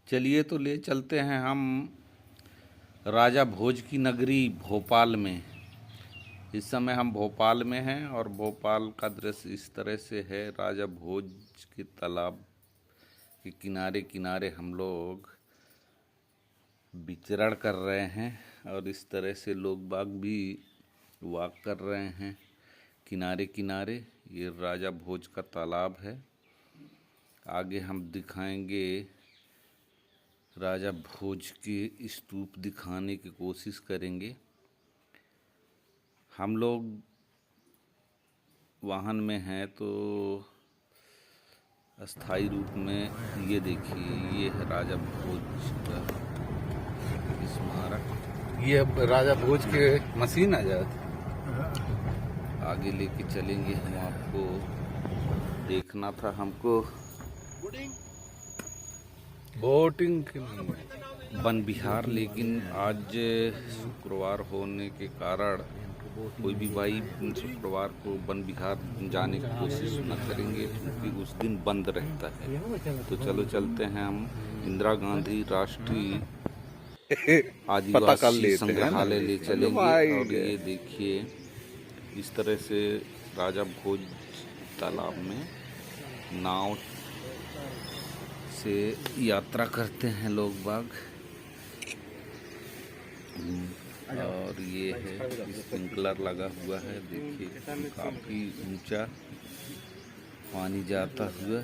चलिए तो ले चलते हैं हम राजा भोज की नगरी भोपाल में। इस समय हम भोपाल में हैं और भोपाल का दृश्य इस तरह से है। राजा भोज के तालाब के किनारे किनारे हम लोग विचरण कर रहे हैं और इस तरह से लोग बाग भी वॉक कर रहे हैं किनारे किनारे। ये राजा भोज का तालाब है। आगे हम दिखाएंगे राजा भोज के स्तूप दिखाने की कोशिश करेंगे। हम लोग वाहन में हैं तो अस्थाई रूप में ये देखिए, ये है राजा भोज का स्मारक। ये राजा भोज के मशीन आ जाती। आगे लेके चलेंगे हम आपको। देखना था हमको बोटिंग के लिए वन विहार, लेकिन आज शुक्रवार होने के कारण कोई भी भाई शुक्रवार को वन विहार जाने की कोशिश न करेंगे क्योंकि उस दिन बंद रहता है। तो चलो चलते हैं हम इंदिरा गांधी राष्ट्रीय आदिवासी संग्रहालय ले चलेंगे। और ये देखिए, इस तरह से राजा भोज तालाब में नाव से यात्रा करते हैं लोग बाग। और ये है स्प्रिंकलर लगा हुआ है, देखिए काफी ऊंचा पानी जाता हुआ।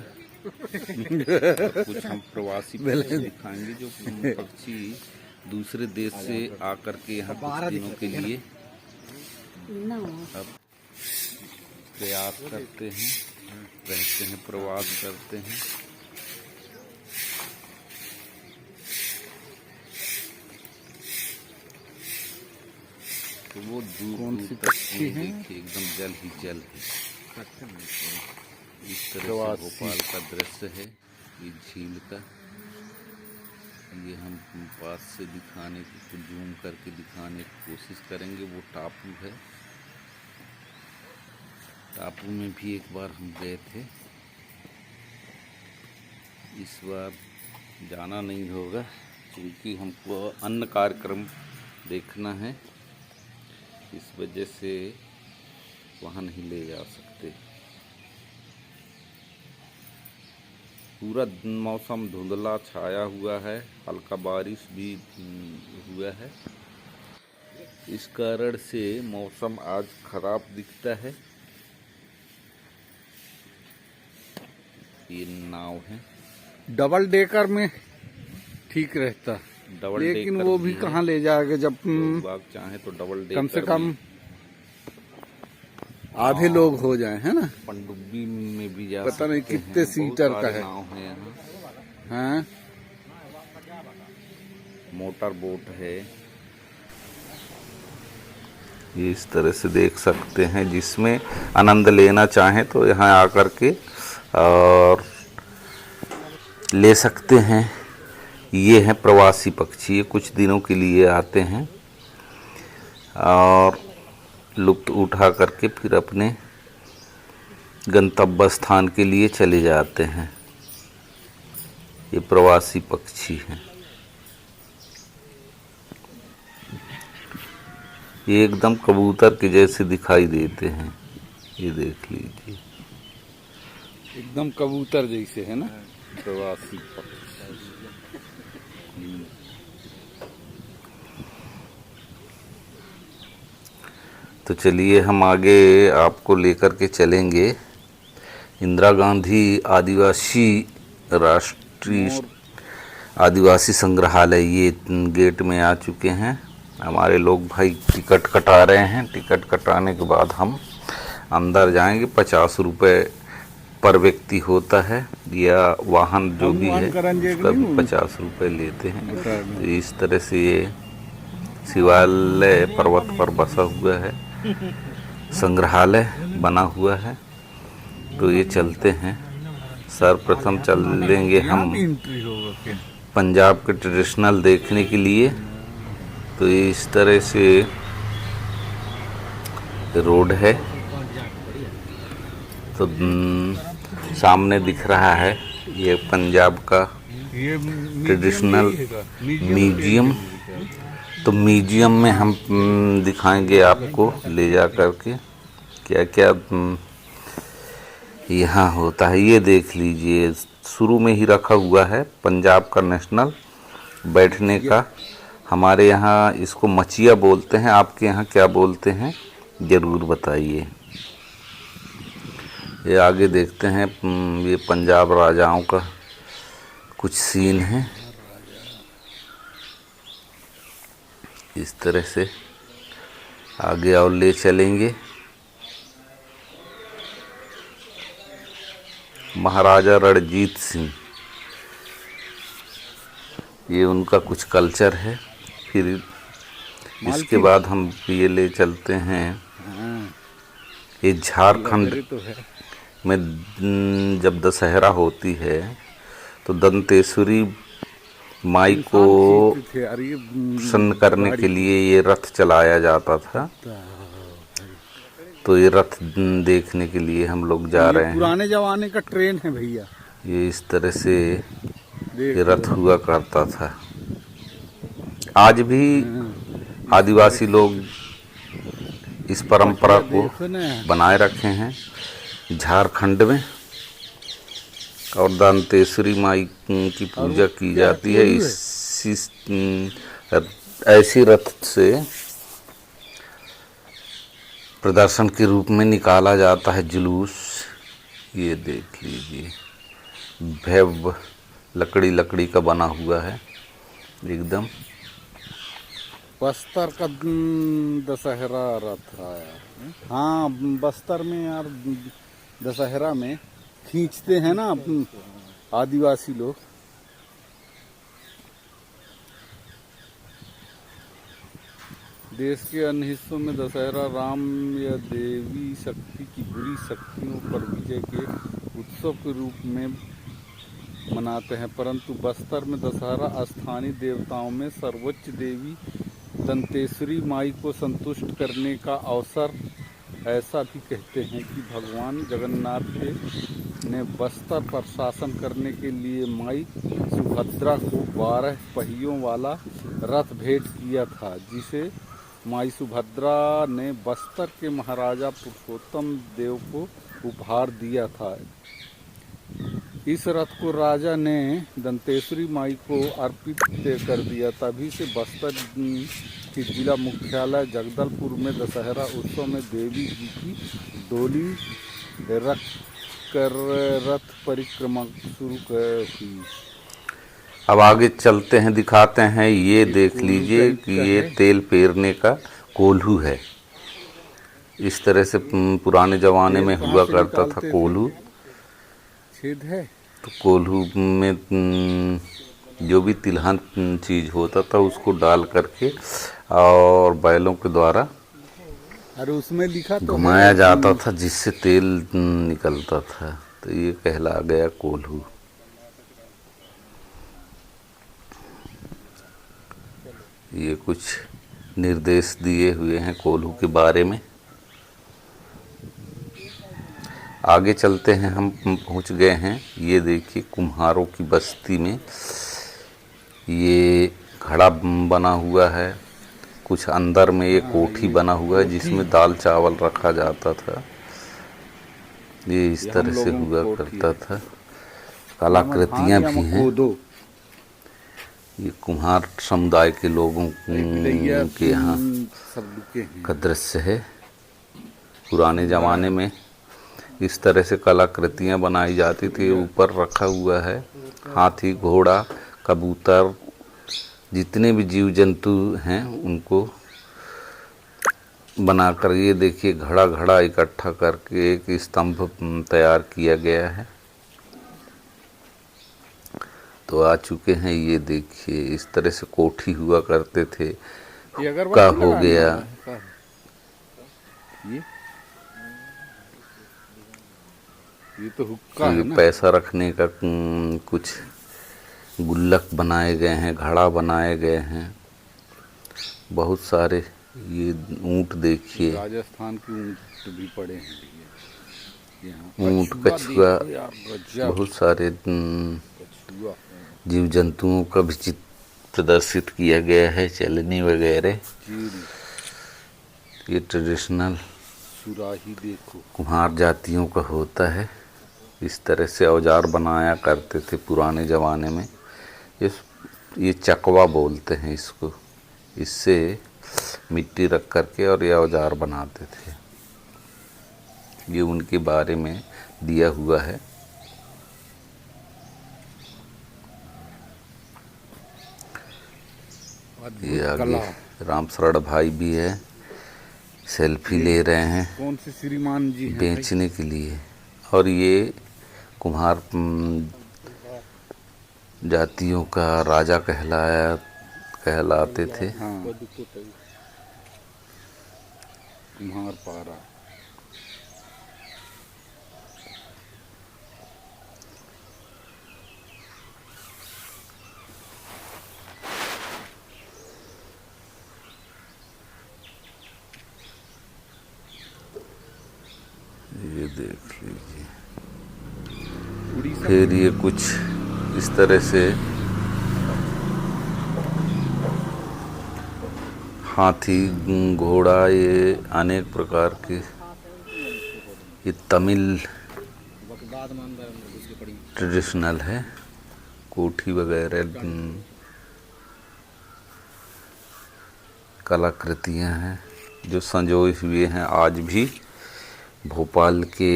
कुछ हम प्रवासी पक्षी दिखाएंगे जो पक्षी दूसरे देश से आकर के यहाँ कुछ दिनों के लिए अब प्रयास करते हैं, रहते हैं, प्रवास करते हैं। तो वो दूर तक देखिए एकदम जल ही जल है। इस तरह से भोपाल का दृश्य है, ये झील का। ये हम पास से दिखाने की, जूम करके दिखाने की कोशिश करेंगे। वो टापू है। टापू में भी एक बार हम गए थे, इस बार जाना नहीं होगा क्योंकि हमको अन्य कार्यक्रम देखना है, इस वजह से वहाँ नहीं ले जा सकते। पूरा मौसम धुंधला छाया हुआ है, हल्का बारिश भी हुआ है। इस कारण से मौसम आज खराब दिखता है। ये नाव है, डबल डेकर में ठीक रहता, लेकिन वो भी कहाँ ले जाएगा जब बाग चाहे तो डबल डेकर कम से कम आधे लोग हो जाए, है ना। पनडुब्बी में भी जा पता नहीं कितने सीटर का है। नाव है यहाँ, हाँ, मोटर बोट है। ये इस तरह से देख सकते हैं, जिसमें आनंद लेना चाहें तो यहाँ आकर के और ले सकते हैं। ये हैं प्रवासी पक्षी, ये कुछ दिनों के लिए आते हैं और लुत्फ उठा करके फिर अपने गंतव्य स्थान के लिए चले जाते हैं। ये प्रवासी पक्षी हैं। ये एकदम कबूतर के जैसे दिखाई देते हैं, ये देख लीजिए, एकदम कबूतर जैसे है ना प्रवासी पक्षी। तो चलिए हम आगे आपको लेकर के चलेंगे इंदिरा गांधी आदिवासी राष्ट्रीय आदिवासी संग्रहालय। ये गेट में आ चुके हैं। हमारे लोग भाई टिकट कटा रहे हैं। टिकट कटाने के बाद हम अंदर जाएंगे। 50 रुपये पर व्यक्ति होता है, या वाहन जो भी है उसका भी 50 रुपये लेते हैं। तो इस तरह से ये शिवालय पर्वत पर बसा हुआ है, संग्रहालय बना हुआ है। तो ये चलते हैं। सर्वप्रथम चलेंगे हम पंजाब के ट्रेडिशनल देखने के लिए। तो ये इस तरह से रोड है। तो सामने दिख रहा है ये पंजाब का ये ट्रेडिशनल म्यूजियम म्यूजियम। तो म्यूजियम में हम दिखाएंगे आपको ले जा कर के क्या क्या यहाँ होता है। ये देख लीजिए, शुरू में ही रखा हुआ है पंजाब का नेशनल बैठने का। हमारे यहाँ इसको मचिया बोलते हैं, आपके यहाँ क्या बोलते हैं ज़रूर बताइए। ये आगे देखते हैं, ये पंजाब राजाओं का कुछ सीन है। इस तरह से आगे और ले चलेंगे। महाराजा रणजीत सिंह, ये उनका कुछ कल्चर है। फिर इसके बाद हम ये ले चलते हैं, ये झारखंड में जब दशहरा होती है तो दंतेश्वरी माई को प्रसन्न करने के लिए ये रथ चलाया जाता था। तो ये रथ देखने के लिए हम लोग जा रहे हैं। पुराने जमाने का ट्रेन है भैया। ये इस तरह से ये रथ हुआ करता था। आज भी आदिवासी लोग इस परंपरा को बनाए रखे हैं झारखंड में। और दंतेश्वरी माई की पूजा की जाती है। ऐसी रथ से प्रदर्शन के रूप में निकाला जाता है जुलूस। ये देख लीजिए, भव्य लकड़ी का बना हुआ है एकदम। बस्तर का दशहरा रथ आया। हाँ, बस्तर में यार दशहरा में खींचते हैं ना आदिवासी लोग। देश के अन्य हिस्सों में दशहरा राम या देवी शक्ति की बुरी शक्तियों पर विजय के उत्सव के रूप में मनाते हैं, परंतु बस्तर में दशहरा स्थानीय देवताओं में सर्वोच्च देवी दंतेश्वरी माई को संतुष्ट करने का अवसर। ऐसा भी कहते हैं कि भगवान जगन्नाथ ने बस्तर पर शासन करने के लिए माई सुभद्रा को 12 पहियों वाला रथ भेंट किया था, जिसे माई सुभद्रा ने बस्तर के महाराजा पुरुषोत्तम देव को उपहार दिया था। इस रथ को राजा ने दंतेश्वरी माई को अर्पित कर दिया। तभी से बस्तर के जिला मुख्यालय जगदलपुर में दशहरा उत्सव में देवी जी की डोली रख कर रथ परिक्रमा शुरू की। अब आगे चलते हैं, दिखाते हैं। ये देख लीजिए कि ये तेल पेरने का कोल्हू है। इस तरह से पुराने ज़माने में हुआ करता था कोल्हू। छेद है तो कोल्हू में जो भी तिलहन चीज़ होता था उसको डाल करके और बैलों के द्वारा अरे उसमें लिखा तो घुमाया जाता था, जिससे तेल निकलता था। तो ये कहला गया कोल्हू। ये कुछ निर्देश दिए हुए हैं कोल्हू के बारे में। आगे चलते हैं, हम पहुंच गए हैं। ये देखिए कुम्हारों की बस्ती में ये घड़ा बना हुआ है। कुछ अंदर में ये कोठी बना हुआ है जिसमें दाल चावल रखा जाता था। ये इस तरह से हुआ करता था। कलाकृतियाँ भी हैं। ये कुम्हार समुदाय के लोगों के यहाँ का दृश्य है। पुराने ज़माने में इस तरह से कलाकृतियाँ बनाई जाती थी। ऊपर रखा हुआ है हाथी, घोड़ा, कबूतर, जितने भी जीव जंतु हैं उनको बनाकर। ये देखिए घड़ा घड़ा इकट्ठा करके एक स्तंभ तैयार किया गया है। तो आ चुके हैं। ये देखिए इस तरह से कोठी हुआ करते थे। हुक्का हो गया, ये तो हुक्का है ना। पैसा रखने का कुछ गुल्लक बनाए गए हैं, घड़ा बनाए गए हैं बहुत सारे। ये ऊंट देखिए, राजस्थान के ऊंट भी पड़े हैं। ऊंट, कछुआ, बहुत सारे जीव जंतुओं का भी चित्र प्रदर्शित किया गया है, चलनी वगैरह। ये ट्रेडिशनल सुराही देखो, कुम्हार जातियों का होता है। इस तरह से औजार बनाया करते थे पुराने ज़माने में। ये चकवा बोलते हैं इसको। इससे मिट्टी रख करके और ये औजार बनाते थे। ये उनके बारे में दिया हुआ है। ये आगे राम शरण भाई भी है, सेल्फी ले रहे हैं कौन से श्रीमान जी हैं बेचने के लिए। और ये कुम्हार जातियों का राजा कहलाते थे। हाँ, कुम्हार पारा। ये देख लीजिए। उड़ीसा फिर ये कुछ इस तरह से हाथी, घोड़ा, ये अनेक प्रकार के ये तमिल ट्रेडिशनल है। कोठी वगैरह कलाकृतियाँ हैं जो संजोए हुए हैं आज भी भोपाल के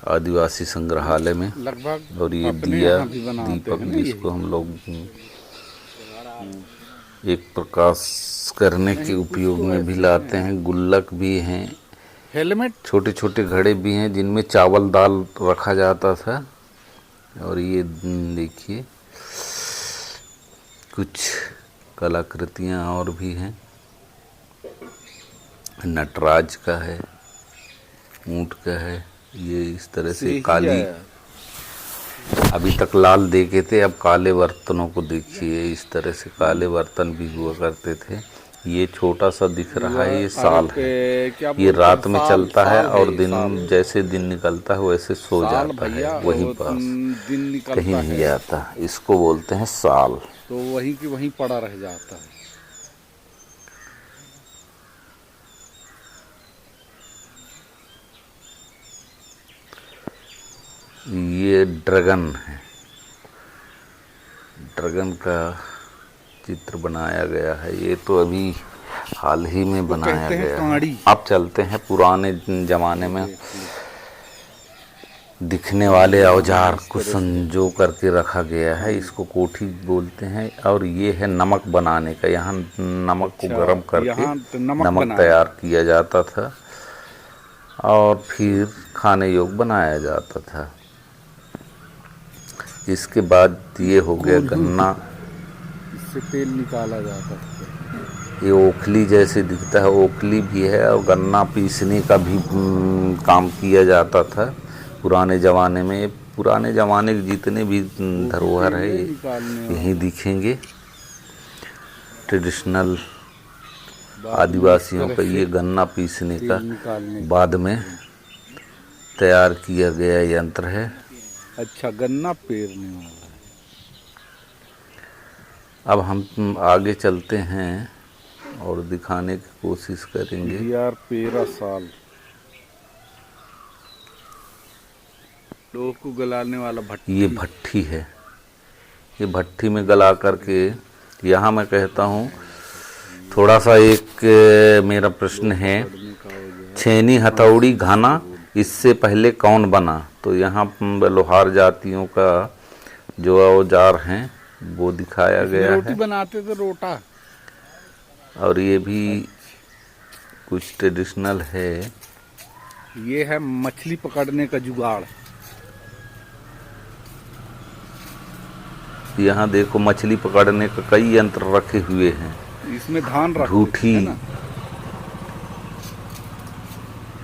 आदिवासी संग्रहालय में। लगभग और ये अपने दिया यहाँ भी बनाते दीपक हैं ना जिसको हम लोग एक प्रकाश करने के उपयोग में भी लाते हैं। गुल्लक भी हैं, हेलमेट, छोटे छोटे घड़े भी हैं जिनमें चावल दाल रखा जाता था। और ये देखिए कुछ कलाकृतियाँ और भी हैं। नटराज का है, ऊंट का है। ये इस तरह से काली, अभी तक लाल देखे थे, अब काले बर्तनों को देखिए। इस तरह से काले बर्तन भी हुआ करते थे। ये छोटा सा दिख रहा है, ये साल है। ये रात में चलता है और दिन जैसे दिन निकलता है वैसे सो जाता है, वहीं पास दिन कहीं नहीं जाता। इसको बोलते हैं साल। तो वहीं की वहीं पड़ा रह जाता है। ये ड्रैगन है, ड्रैगन का चित्र बनाया गया है। ये तो अभी हाल ही में बनाया गया है। अब चलते हैं पुराने ज़माने में दिखने वाले औजार को संजो करके रखा गया है। इसको कोठी बोलते हैं। और ये है नमक बनाने का। यहाँ नमक को गर्म करके नमक तैयार किया जाता था और फिर खाने योग्य बनाया जाता था। इसके बाद ये हो गया गन्ना, इससे तेल निकाला जाता है। ये ओखली जैसे दिखता है, ओखली भी है। और गन्ना पीसने का भी काम किया जाता था पुराने ज़माने में। पुराने ज़माने के जितने भी धरोहर है यहीं दिखेंगे। ट्रेडिशनल आदिवासियों का ये गन्ना पीसने का बाद में तैयार किया गया यंत्र है। अच्छा, गन्ना पेरने वाला है। अब हम आगे चलते हैं और दिखाने की कोशिश करेंगे। यार 13 साल लोगों को गलाने वाला भट्टी। ये भट्टी है। ये भट्टी में गला करके, यहाँ मैं कहता हूँ थोड़ा सा एक मेरा प्रश्न है, छेनी हथौड़ी घाना इससे पहले कौन बना? तो यहाँ लोहार जातियों का जो औजार हैं वो दिखाया गया है। रोटी बनाते थे, रोटा। और ये भी कुछ ट्रेडिशनल है। ये है मछली पकड़ने का जुगाड़। यहाँ देखो मछली पकड़ने का कई यंत्र रखे हुए हैं। इसमें धान रखते ढूठी, है ना?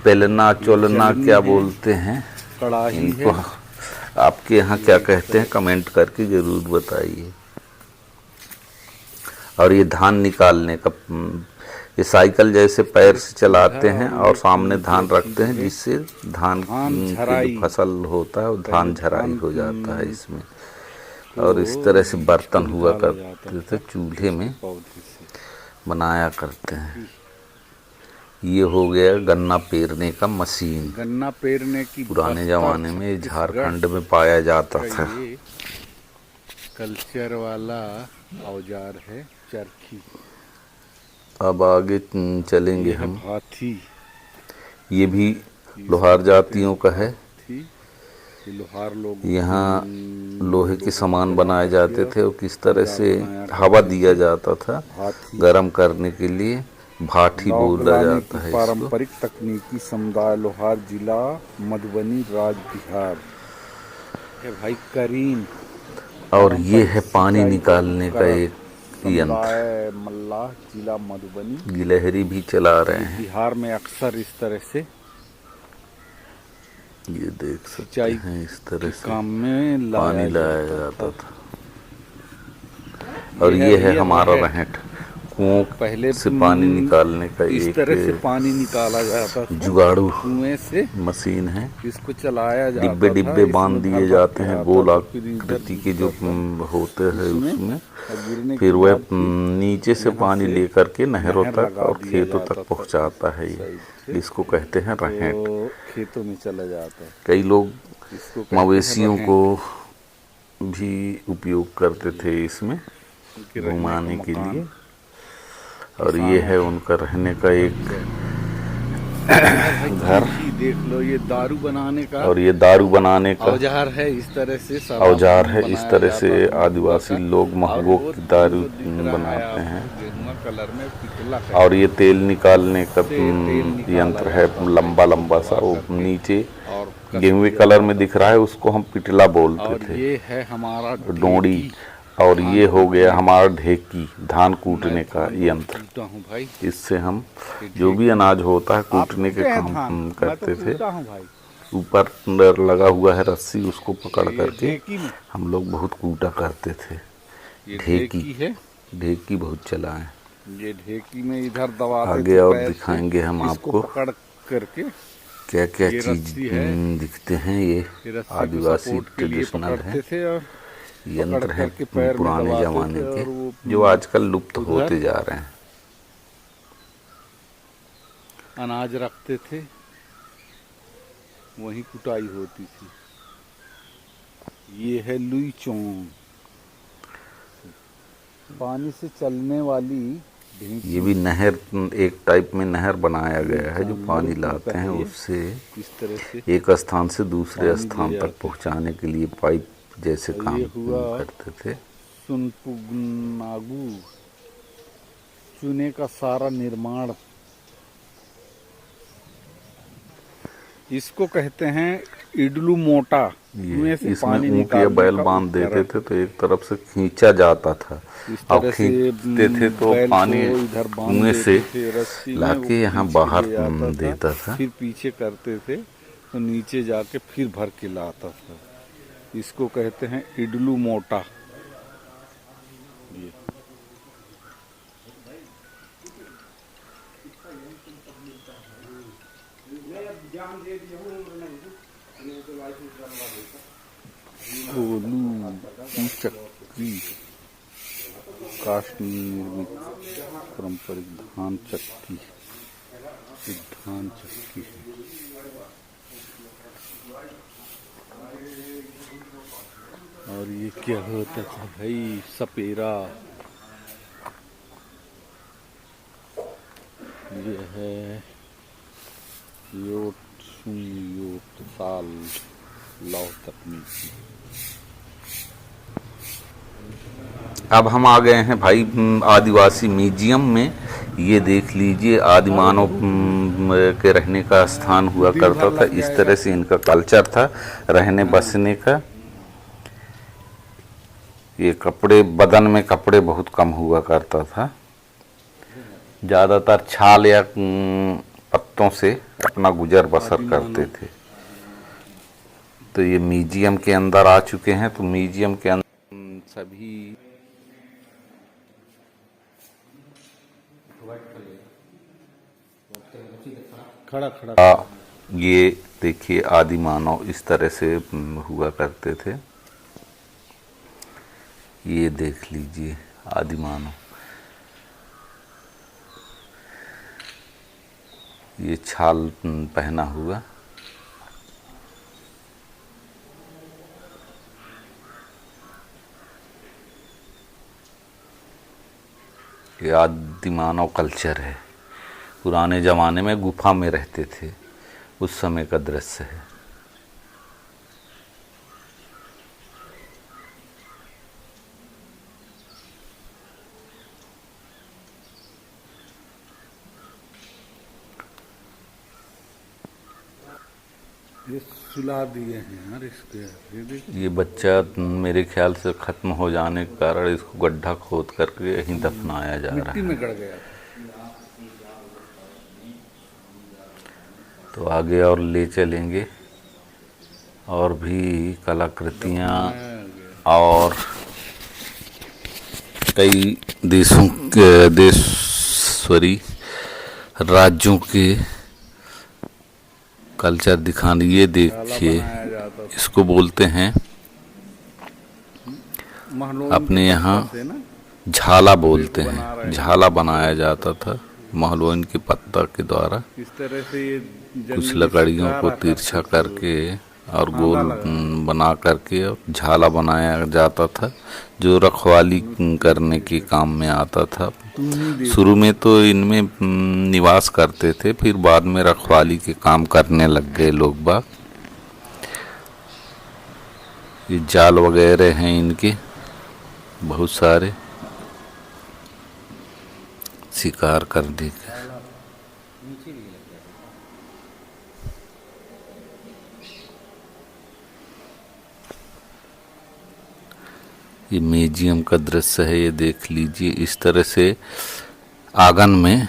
पेलना, चोलना क्या बोलते हैं कड़ाही इनको? है। आपके यहाँ क्या कहते हैं कमेंट करके ज़रूर बताइए। और ये धान निकालने का, ये साइकिल जैसे पैर से चलाते हैं और सामने धान रखते हैं जिससे धान की जो फसल होता है वो धान झराई हो जाता है इसमें। और इस तरह से बर्तन हुआ निकाला जाता करते थे, चूल्हे में पौधे से। बनाया करते हैं। ये हो गया गन्ना पेरने का मशीन। गन्ना पेरने की पुराने बस्तर ज़माने में छत्तीसगढ़ झारखंड में पाया जाता का था। ये कल्चर वाला औजार है, चरखी। अब आगे चलेंगे ये है हम। हाथी। ये भी लोहार जातियों का है। हाथी, ये लोहार लोग यहाँ लोहे के सामान चला बनाए करके जाते थे और किस तरह औजार से बनाया हवा करते दिया थे। जाता था हाथी गर्म करने के लिए, भाठी लौह बोला गलाने जाता की है इसको। पारंपरिक तकनीकी समुदाय लोहार, जिला मधुबनी, राज्य बिहार। है भाई करीन। और ये पारंपरिक है पानी सिंचाई निकालने का उपकरण, एक यंत्र। समुदाय मल्लाह, जिला मधुबनी। गिलहरी भी चला रहे ये हैं। बिहार में अक्सर इस तरह से ये देख सकते सिंचाई हैं, इस तरह के से काम में पानी लाया जाता जाता था। था। और ये है भैया हमारा रहट। रहट। कुओं पहले से पानी निकालने का इस एक तरह से पानी निकाला जाता था जुगाड़ू कुएं से। मशीन है। इसको चलाया जाता डिब्बे था, डिब्बे इसमें बांध दिए भर जाते के हैं आता गोल था, फिर इधर आकृति के जो गिरता था होते हैं उसमें। और गिरने फिर के वह बाद फिर नीचे से यहाँ पानी से लेकर के नहरों नहर तक लगा और दिया खेतों जाता तक था पहुंचाता है। साइड से। ये इसको कहते हैं रहट। तो खेतों में चला जाता है। कई लोग इसको कहते हैं मवेशियों रहें। को भी उपयोग करते थे इसमें उनके रहने का घुमाने के मकान। लिए। और ये है उनका रहने का एक घर। देख लो, ये दारू बनाने का और ये दारू बनाने का औजार है। इस तरह से औजार है। इस बनाया तरह जाता से था आदिवासी का। लोग महगो और वो की दारू दिख रहा है बनाते हैं। आपको गेरुआ कलर में पिघला है। और ये तेल निकालने का तेल निकाला यंत्र है, जाता था। लंबा लंबा सा। वो करके नीचे और कस गेहुए दिया कलर में जाता दिख रहा है, उसको हम पिटला बोलते और थे। ये है हमारा डोंडी। ढेकी। और धान ये हो गया कूटने हमारा ढेकी, धान कूटने मैं का धान बहुत यंत्र। कूटा हूँ भाई। इससे हम ये जो भी ढेकी। अनाज होता है आप कूटने के कूटे हैं काम धान? मैं करते तो थे। कूटा हूँ भाई। ऊपर लगा हुआ है रस्सी, उसको पकड़ ये करके ढेकी में हम लोग बहुत कूटा करते थे। ये ढेकी ढेकी है। ढेकी बहुत चला है। ये ढेकी में इधर दबाते आगे थे और पैर से। दिखाएंगे हम इसको आपको पकड़ करके क्या क्या ये चीज रस्सी है। दिखते हैं। ये ये रस्सी को आदिवासी सपोर्ट के लिए ट्रेडिशनल पकड़ते है, थे और यंत्र पकड़ है करके पैर में पुराने दबाते जमाने थे के, और वो जो आजकल लुप्त उधर होते जा रहे हैं। अनाज रखते थे, वहीं कुटाई होती थी। ये है लुई चोंग, पानी से चलने वाली ढेंकी। ये भी नहर, एक टाइप में नहर बनाया गया है जो पानी लाते हैं। पहले उससे इस तरह से एक स्थान से दूसरे पानी स्थान ले तक जाते। पहुंचाने के लिए पाइप जैसे और काम ये हुआ करते थे। सुनपुगनागू, चूने का सारा निर्माण। इसको कहते हैं इडलू मोटा। कुएं से इसमें पानी ऊँट या निकालने बैल का बांध देते उपकरण। थे तो एक तरफ से खींचा जाता था। इस अब तरह से खींचते थे तो बैल पानी को इधर बांध कुएं देते से थे रस्सी में, वो लाके यहाँ खींच के बाहर ले आता देता था। फिर पीछे करते थे तो नीचे जाके फिर भर के लाता था। इसको कहते हैं इडलू मोटा। ये कोलू की चक्की, काष्ठ निर्मित पारंपरिक धान चक्की। ये धान चक्की है। और ये क्या होता था भाई, सपेरा। ये है योट योट साल लौ तकनीकी। अब हम आ गए हैं भाई आदिवासी म्यूजियम में। ये देख लीजिए, आदिमानव के रहने का स्थान हुआ करता था। इस तरह से इनका कल्चर था रहने बसने का। ये कपड़े, बदन में कपड़े बहुत कम हुआ करता था। ज़्यादातर छाल या पत्तों से अपना गुजर बसर करते थे। तो ये म्यूजियम के अंदर आ चुके हैं। तो म्यूजियम के अंदर सभी खड़ा खड़ा ये देखिए, आदि मानव इस तरह से हुआ करते थे। ये देख लीजिए आदिमानव, ये छाल पहना हुआ। ये आदिमानव कल्चर है। पुराने ज़माने में गुफा में रहते थे, उस समय का दृश्य है। ये सुला दिए हैं यार इसके, ये देखिए। ये बच्चा मेरे ख्याल से ख़त्म हो जाने के कारण इसको गड्ढा खोद करके यहीं दफनाया जा रहा मिट्टी है। में गड़ गया। तो आगे और ले चलेंगे, और भी कलाकृतियाँ और कई देशों के, देशवरी राज्यों के कल्चर दिखाने। ये देखिए, इसको बोलते हैं अपने यहाँ झाला बोलते हैं। झाला बनाया जाता था महलौन के पत्ता के द्वारा। इस तरह से ये कुछ लकड़ियों को तिरछा करके और गोल बना करके झाला बनाया जाता था, जो रखवाली करने के काम में आता था। शुरू में तो इनमें निवास करते थे, फिर बाद में रखवाली के काम करने लग गए लोग बाग। ये जाल वगैरह हैं इनके बहुत सारे शिकार करने के। ये म्यूजियम का दृश्य है, ये देख लीजिए। इस तरह से आंगन में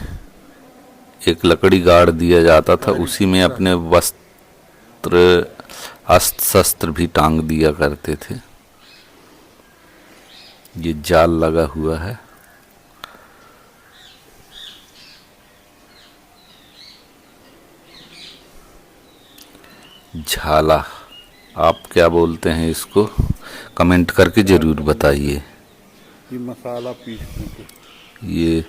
एक लकड़ी गाड़ दिया जाता था, उसी में अपने वस्त्र अस्त्र शस्त्र भी टांग दिया करते थे। ये जाल लगा हुआ है। झाला, आप क्या बोलते हैं इसको, कमेंट करके ज़रूर बताइए। ये मसाला पीसने के, ये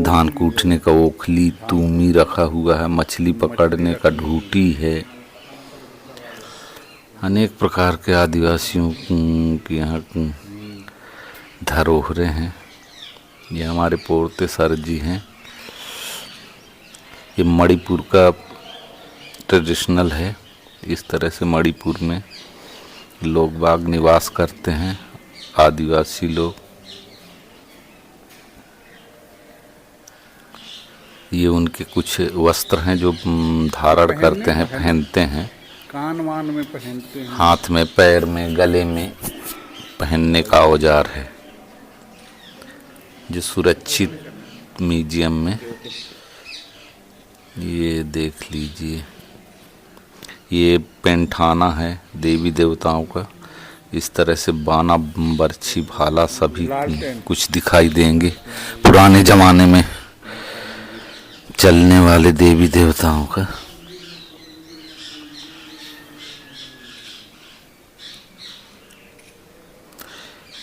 धान कूटने का ओखली, तूमी रखा हुआ है, मछली पकड़ने का ढूटी है। अनेक प्रकार के आदिवासियों के यहाँ धरोहरें हैं। ये हमारे पोरते सर जी हैं। ये मणिपुर का ट्रेडिशनल है। इस तरह से मणिपुर में लोग बाग निवास करते हैं, आदिवासी लोग। ये उनके कुछ वस्त्र हैं जो धारण करते हैं, पहनते हैं। कान वान में पहनते हैं, हाथ में, पैर में, गले में पहनने का औजार है, जो सुरक्षित म्यूजियम में। ये देख लीजिए, ये पेंठाना है देवी देवताओं का। इस तरह से बाना, बर्छी, भाला सभी कुछ दिखाई देंगे। पुराने ज़माने में चलने वाले देवी देवताओं का।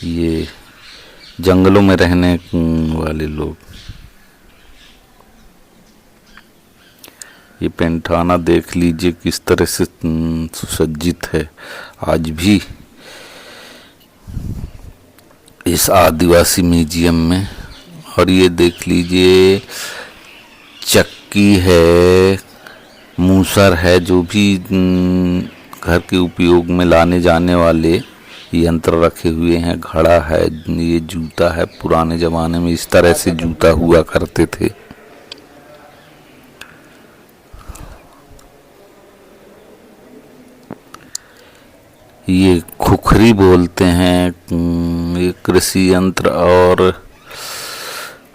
ये जंगलों में रहने वाले लोग। ये पेंठाना देख लीजिए किस तरह से सुसज्जित है आज भी इस आदिवासी म्यूजियम में। और ये देख लीजिए, चक्की है, मूसर है, जो भी घर के उपयोग में लाने जाने वाले यंत्र रखे हुए हैं। घड़ा है, ये जूता है। पुराने ज़माने में इस तरह से जूता हुआ करते थे। ये खुखरी बोलते हैं। ये कृषि यंत्र और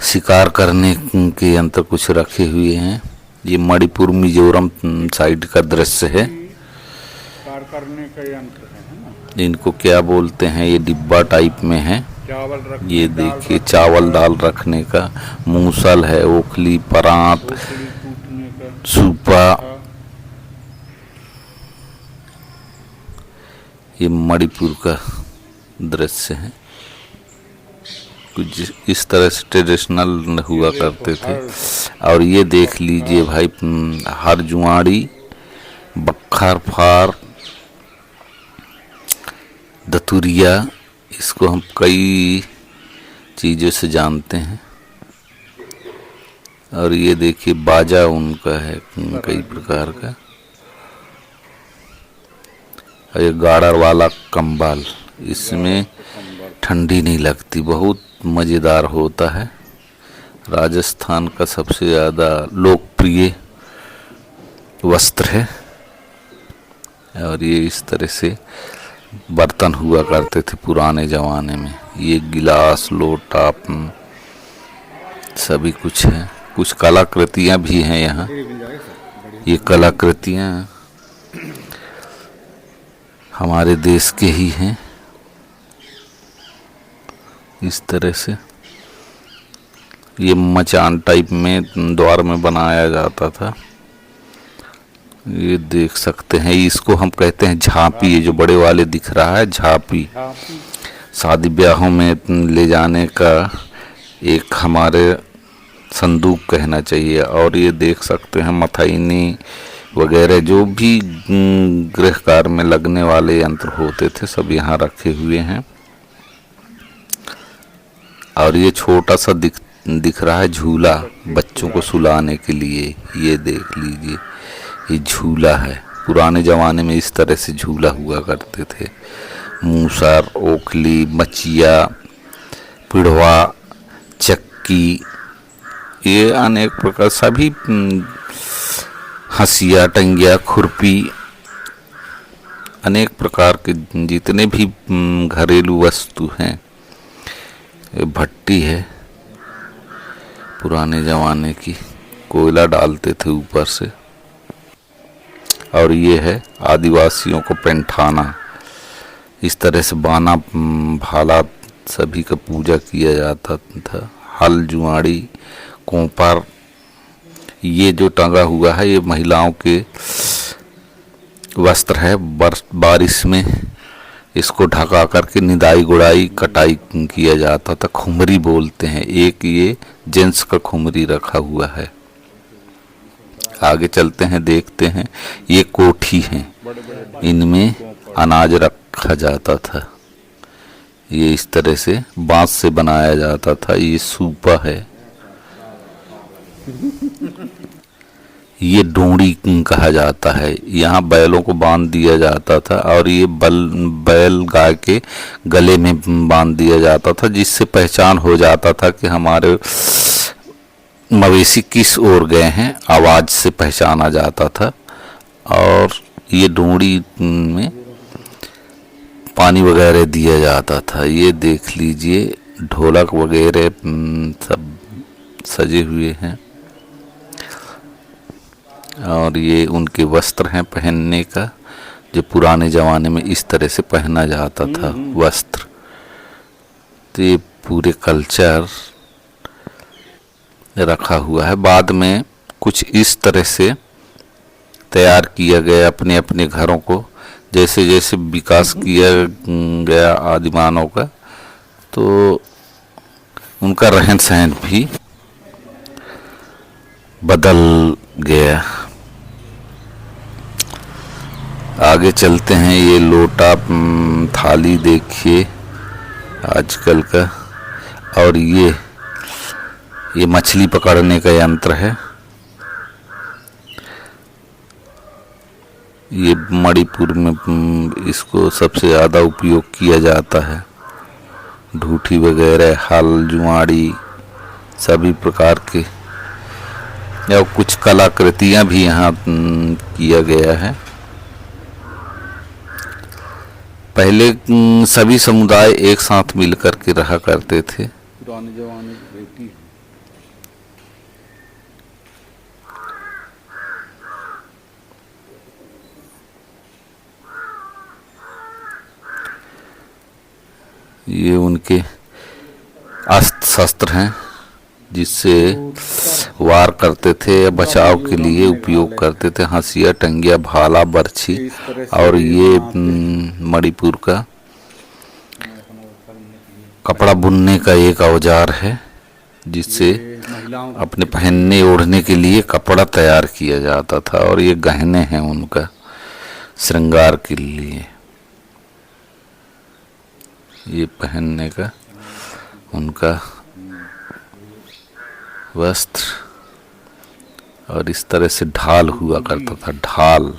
शिकार करने के यंत्र कुछ रखे हुए हैं। ये मणिपुर मिजोरम साइड का दृश्य है। शिकार करने का यंत्र है ना। इनको क्या बोलते हैं, ये डिब्बा टाइप में है। चावल रखने, ये देखिए, चावल दाल रखने का मूसल है, ओखली, परात, टूटने का सूपा। ये मणिपुर का दृश्य है। कुछ इस तरह से ट्रेडिशनल हुआ करते थे। और ये देख लीजिए भाई, हर जुआड़ी, बख्खर फार, दतुरिया, इसको हम कई चीज़ों से जानते हैं। और ये देखिए बाजा उनका है कई प्रकार का। और ये गाड़र वाला कंबल, इसमें ठंडी नहीं लगती, बहुत मज़ेदार होता है। राजस्थान का सबसे ज़्यादा लोकप्रिय वस्त्र है। और ये इस तरह से बर्तन हुआ करते थे पुराने ज़माने में। ये गिलास, लोटा, सभी कुछ है। कुछ कलाकृतियाँ भी हैं यहाँ। ये कलाकृतियाँ हमारे देश के ही हैं। इस तरह से ये मचान टाइप में द्वार में बनाया जाता था। ये देख सकते हैं, इसको हम कहते हैं झांपी। ये जो बड़े वाले दिख रहा है झांपी, शादी ब्याहों में ले जाने का एक हमारे संदूक कहना चाहिए। और ये देख सकते हैं मथाइनी वगैरह जो भी गृह कार्य में लगने वाले यंत्र होते थे, सब यहाँ रखे हुए हैं। और ये छोटा सा दिख रहा है झूला, बच्चों को सुलाने के लिए। ये देख लीजिए, ये झूला है। पुराने ज़माने में इस तरह से झूला हुआ करते थे। मूसर, ओखली, मचिया, पिढ़वा, चक्की, ये अनेक प्रकार, सभी हंसिया, टंगिया, खुरपी, अनेक प्रकार के जितने भी घरेलू वस्तु हैं। भट्टी है पुराने ज़माने की, कोयला डालते थे ऊपर से। और ये है आदिवासियों को पैंठाना। इस तरह से बाना, भाला, सभी का पूजा किया जाता था। हल, जुआड़ी, कोंपर, ये जो टंगा हुआ है ये महिलाओं के वस्त्र है। बारिश में इसको ढका करके निदाई गुड़ाई कटाई किया जाता था। खुमरी बोलते हैं। एक ये जेंट्स का खुमरी रखा हुआ है। आगे चलते हैं, देखते हैं। ये कोठी हैं, इनमें अनाज रखा जाता था। ये इस तरह से बांस से बनाया जाता था। ये सूपा है। ये डोंडी कहा जाता है। यहाँ बैलों को बांध दिया जाता था और ये बैल गाय के गले में बांध दिया जाता था, जिससे पहचान हो जाता था कि हमारे मवेशी किस ओर गए हैं। आवाज़ से पहचाना जाता था। और ये डोंडी में पानी वगैरह दिया जाता था। ये देख लीजिए, ढोलक वगैरह सब सजे हुए हैं। और ये उनके वस्त्र हैं पहनने का, जो पुराने ज़माने में इस तरह से पहना जाता था वस्त्र। तो ये पूरे कल्चर रखा हुआ है। बाद में कुछ इस तरह से तैयार किया गया अपने अपने घरों को। जैसे जैसे विकास किया गया आदिमानव का, तो उनका रहन सहन भी बदल गया। आगे चलते हैं। ये लोटा, थाली देखिए आजकल का। और ये मछली पकड़ने का यंत्र है। ये मणिपुर में इसको सबसे ज़्यादा उपयोग किया जाता है। ढूठी वगैरह, हल, जुआड़ी, सभी प्रकार के। और कुछ कलाकृतियाँ भी यहाँ किया गया है। पहले सभी समुदाय एक साथ मिलकर के रहा करते थे। पुराने जमाने की बेटी ये उनके अस्त्र शस्त्र हैं, जिससे वार करते थे या बचाव के लिए उपयोग करते थे। हंसिया, टंगिया, भाला, बर्छी। और ये मणिपुर का कपड़ा बुनने का एक औजार है जिससे ये महिलाओं अपने पहनने ओढ़ने के लिए कपड़ा तैयार किया जाता था, और ये गहने हैं उनका श्रृंगार के लिए, ये पहनने का उनका वस्त्र। और इस तरह से ढाल हुआ करता था, ढाल,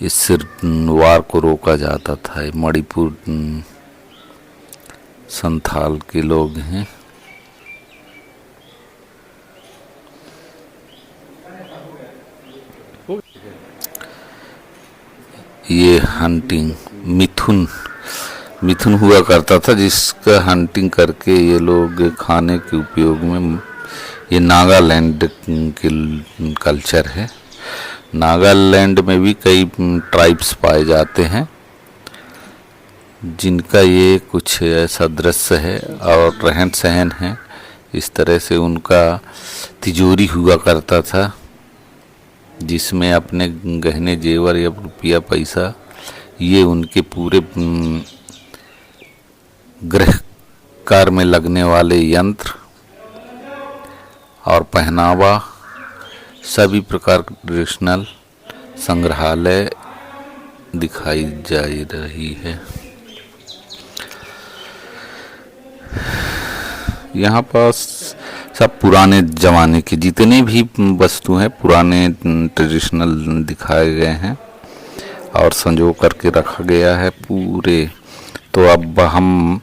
इससे वार को रोका जाता था। ये मणिपुर संथाल के लोग हैं। ये हंटिंग, मिथुन हुआ करता था जिसका हंटिंग करके ये लोग खाने के उपयोग में, ये नागालैंड के कल्चर है। नागालैंड में भी कई ट्राइब्स पाए जाते हैं जिनका ये कुछ ऐसा दृश्य है और रहन सहन है। इस तरह से उनका तिजोरी हुआ करता था जिसमें अपने गहने जेवर या रुपया पैसा, ये उनके पूरे गृह कार्य में लगने वाले यंत्र और पहनावा, सभी प्रकार के ट्रेडिशनल संग्रहालय दिखाई जा रही है। यहाँ पास सब पुराने ज़माने के जितने भी वस्तु हैं पुराने ट्रेडिशनल दिखाए गए हैं और संजो करके रखा गया है पूरे। तो अब हम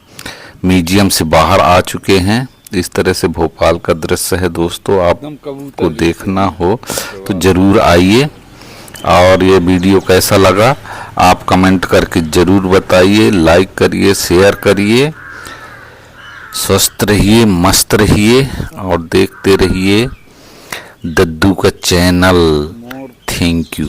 म्यूजियम से बाहर आ चुके हैं। इस तरह से भोपाल का दृश्य है दोस्तों। आपको देखना हो तो ज़रूर आइए, और ये वीडियो कैसा लगा आप कमेंट करके ज़रूर बताइए, लाइक करिए, शेयर करिए। स्वस्थ रहिए, मस्त रहिए और देखते रहिए दद्दू का चैनल। Thank you.